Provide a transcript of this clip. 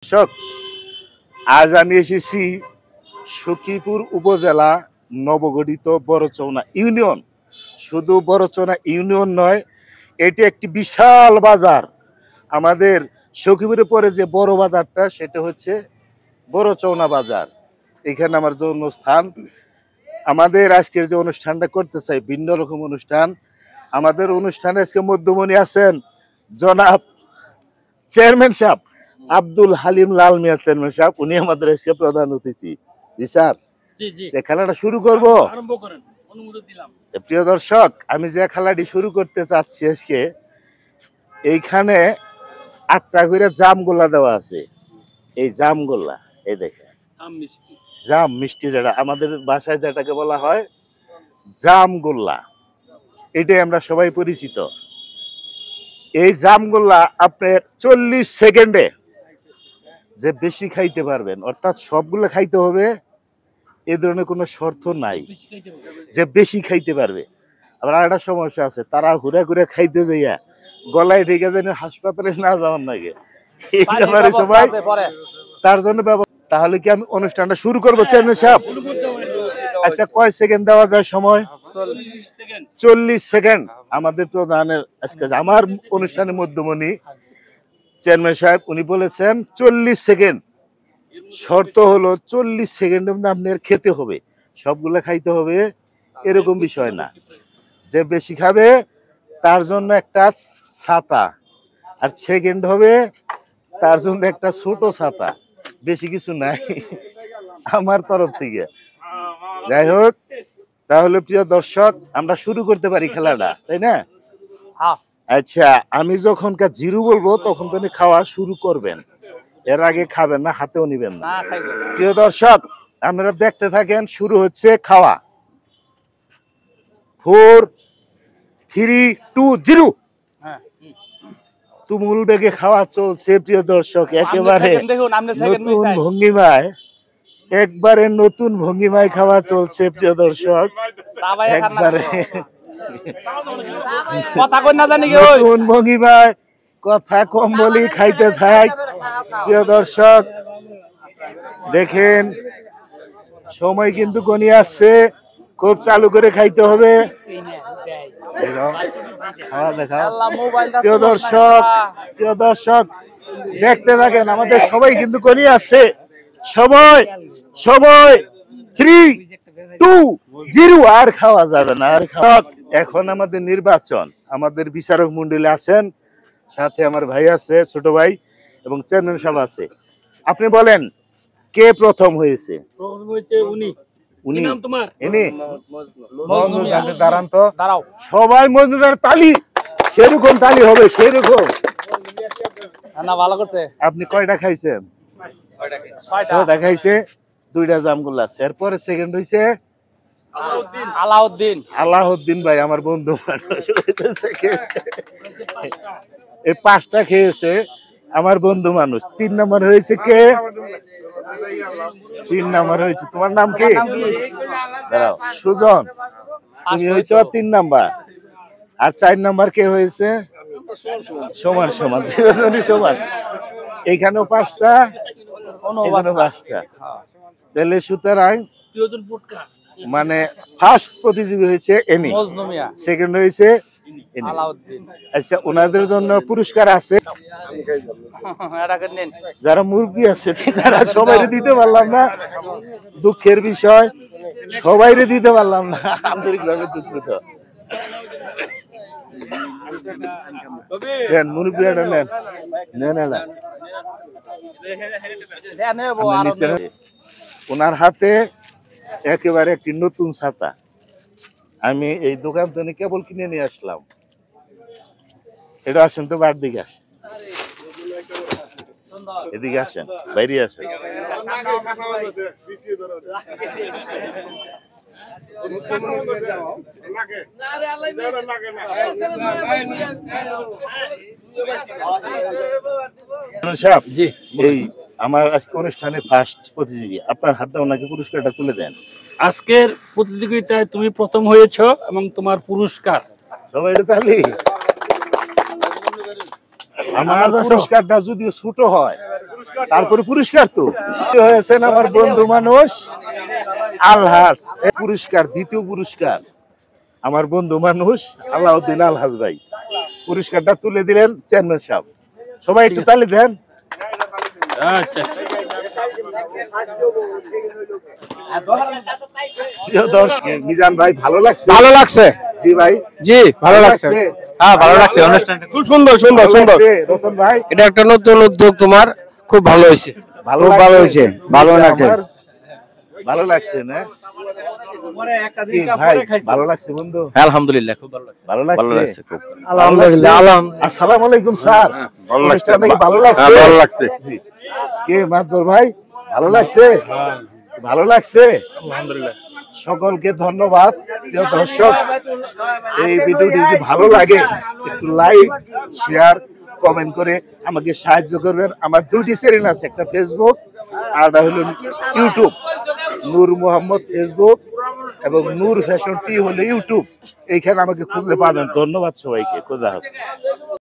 দর্শক, আজ আমি এসেছি সখীপুর উপজেলা নবগঠিত বড়চৌনা ইউনিয়ন। শুধু বড়চৌনা ইউনিয়ন নয়, এটি একটি বিশাল বাজার। আমাদের সখীপুরের পরে যে বড় বাজারটা সেটা হচ্ছে বড়চৌনা বাজার। এখানে আমার জন্য স্থান। আমাদের আজকের যে অনুষ্ঠানটা করতে চাই ভিন্ন রকম অনুষ্ঠান। আমাদের অনুষ্ঠানে আজকে মধ্যমণি আছেন জনাব চেয়ারম্যান সাহেব আব্দুল হালিম লাল মিয়া চেয়ারম্যান সাহেব। উনি আমাদের আজকে প্রধান অতিথি। জি স্যার, খেলাটা শুরু করব। প্রিয় দর্শক, আমি যে খেলাটি শুরু করতে চাচ্ছি আজকে, এইখানে 8টা করে জামগোল্লা দেওয়া আছে। এই জামগোল্লা, এই দেখেন জাম মিষ্টি, যেটা আমাদের ভাষায় যেটাকে বলা হয় জামগোল্লা, এটাই আমরা সবাই পরিচিত। এই জামগোল্লা আপনার 40 সেকেন্ডে যে বেশি খাইতে পারবেন, অর্থাৎ সবগুলো খাইতে হবে, এ ধরনের কোনো শর্ত নাই। যে বেশি খাইতে পারবে। আবার আরেকটা সমস্যা আছে, তারা ঘুরে ঘুরে খাইতে যাইয়া গলায় ঢেকে যেন হাসপাতালে না যাওয়ার লাগে, সবাই তার জন্য ব্যবস্থা। তাহলে কি আমি অনুষ্ঠানটা শুরু করবো চেয়ারম্যান সাহেব? আচ্ছা, কয় সেকেন্ড দেওয়া যায় সময়? 40 সেকেন্ড। আমাদের প্রধানের আজকে আমার অনুষ্ঠানের মধ্যমণি চেয়ারম্যান সাহেব উনি বলেছেন 40 সেকেন্ড। শর্ত হলো 40 সেকেন্ডের মধ্যে আপনার খেতে হবে, সবগুলো খাইতে হবে, এরকম বিষয় না। যে বেশি খাবে তার জন্য একটা ছাতা, আর সেকেন্ড হবে তার জন্য একটা ছোট ছাতা, বেশি কিছু নাই আমার তরফ থেকে। যাই হোক, তাহলে প্রিয় দর্শক, আমরা শুরু করতে পারি খেলাটা, তাই না? আচ্ছা, আমি যখন জিরো বলবো তখন তো খাওয়া শুরু করবেন, এর আগে খাবেন না, হাতেও নিবেন না। প্রিয় দর্শক, আপনারা দেখতে থাকেন, শুরু হচ্ছে খাওয়া। 4, 3, 2, 0। তুমুল বেগে খাওয়া চলছে প্রিয় দর্শক, একেবারে নতুন ভঙ্গিমায়, একবারে নতুন ভঙ্গিমায় খাওয়া চলছে প্রিয় দর্শক, একবারে নতুন ভঙ্গিমায়। কথা কম বলি, খাইতে থাক প্রিয় দর্শক। দেখেন, সময় কিন্তু গনিয়ে আসছে, খুব চালু করে খাইতে হবে। প্রিয় দর্শক, প্রিয় দর্শক, দেখতে থাকেন, আমাদের সবাই কিন্তু গনিয়ে আসছে। সময় সময় 3, 2, 0। আর খাওয়া যাবে না, আর খাওয়া। এখন আমাদের নির্বাচন, আমাদের বিচারক মন্ডলী আছেন, সাথে আমার ভাই আছে, ছোট ভাই, এবং চেয়ারম্যান সাহেব আছে। আপনি বলেন কে প্রথম হয়েছে? উনি। দাঁড়ান তো, সবাই মজনুদার তালি, সেরকম তালি হবে, সেরকম। ভালো করছে। আপনি কয়টা খাইছেন? 6টা খাইছে, 2টা জামগোল্লা। এরপরে সেকেন্ড হয়েছে আলাউদ্দিন ভাই, আমার বন্ধু মানুষ। এই 5টা খেয়েছে আমার বন্ধু মানুষ। 3 নম্বর হয়েছে কে? 3 নম্বর হয়েছে, তোমার নাম কি? দাঁড়াও, সুজন, তুমি হয়েছ 3 নাম্বার। আর 4 নাম্বার কে হয়েছে? সমান সমান, সমান। এইখানেও 5টা, এখানেও 5টা। তাহলে সুতরাং মানে ফার্স্ট প্রতিযোগী হয়েছে এনি, সেকেন্ড হয়েছে আলাউদ্দিন। আচ্ছা, ওনাদের জন্য পুরস্কার আছে। যারা মুরব্বী আছে তারা সবাইরে দিতে পারলাম না, দুঃখের বিষয়, সবাইরে দিতে পারলাম না, আন্তরিকভাবে দুঃখিত। মুরব্বীরা নেন, ওনার হাতে একেবারে একটি নতুন ছাতা। আমি এই দোকান থেকে কেবল কিনে নিয়ে আসলাম। এটা আসেন তো, বার দিকে আসেন, এদিকে আসেন, বাইরে আসেন। এই আমার আজকে অনুষ্ঠানে ফার্স্ট প্রতিযোগী, আপনার হাতে ওনাকে পুরস্কারটা তুলে দেন। আজকের প্রতিযোগিতায় তুমি প্রথম হয়েছো এবং তোমার পুরস্কার। সবাই তাহলে আমার পুরস্কারটা যদিও ছোট হয়, তারপরে পুরস্কার তো হয়েছেন আমার বন্ধু মানুষ আলহাস, পুরস্কার দ্বিতীয় পুরস্কার আমার বন্ধু মানুষ আলাউদ্দিন আলহাস ভাই পুরস্কারটা তুলে দিলেন চেয়ারম্যান সাহেব। সবাই একটু তালি দেন। আচ্ছা প্রিয় দর্শক, মিজান ভাই ভালো লাগছে? ভালো লাগছে জি ভাই, জি ভালো লাগছে। হ্যাঁ ভালো লাগছে, অনুষ্ঠানটা খুব সুন্দর সুন্দর ভালো সুন্দর। লাগছে? রতন ভাই এটা একটা নতুন উদ্যোগ তোমার, খুব ভালো হয়েছে। খুব ভালো হয়েছে, ভালো লাগছে। আমার ভালো লাগছে না? কি ভাই ভালো লাগছে বন্ধু? আলহামদুলিল্লাহ খুব ভালো লাগছে। ভালো ভালো লাগছে? লাগছে খুব। আলহামদুলিল্লাহ আসসালামু আলাইকুম স্যার। ভালো লাগছে। অনুষ্ঠানটা কি ভালো লাগছে? হ্যাঁ, ভালো লাগছে। জি। কে মাদুর ভাই ভালো লাগছে? ভালো লাগছে? আলহামদুলিল্লাহ। সকলকে ধন্যবাদ। প্রিয় দর্শক, এই ভিডিওটি যদি ভালো লাগে একটু লাইক শেয়ার কমেন্ট করে আমাকে সাহায্য করবেন। আমার দুইটি চ্যানেল আছে, একটা ফেসবুক আর একটা হলো ইউটিউব। নূর মোহাম্মদ ফেসবুক এবং নূর ফ্যাশন টি হলো ইউটিউব। এইখানে আমাকে খুঁজলে পাবেন। ধন্যবাদ সবাইকে। খোদা হাফেজ।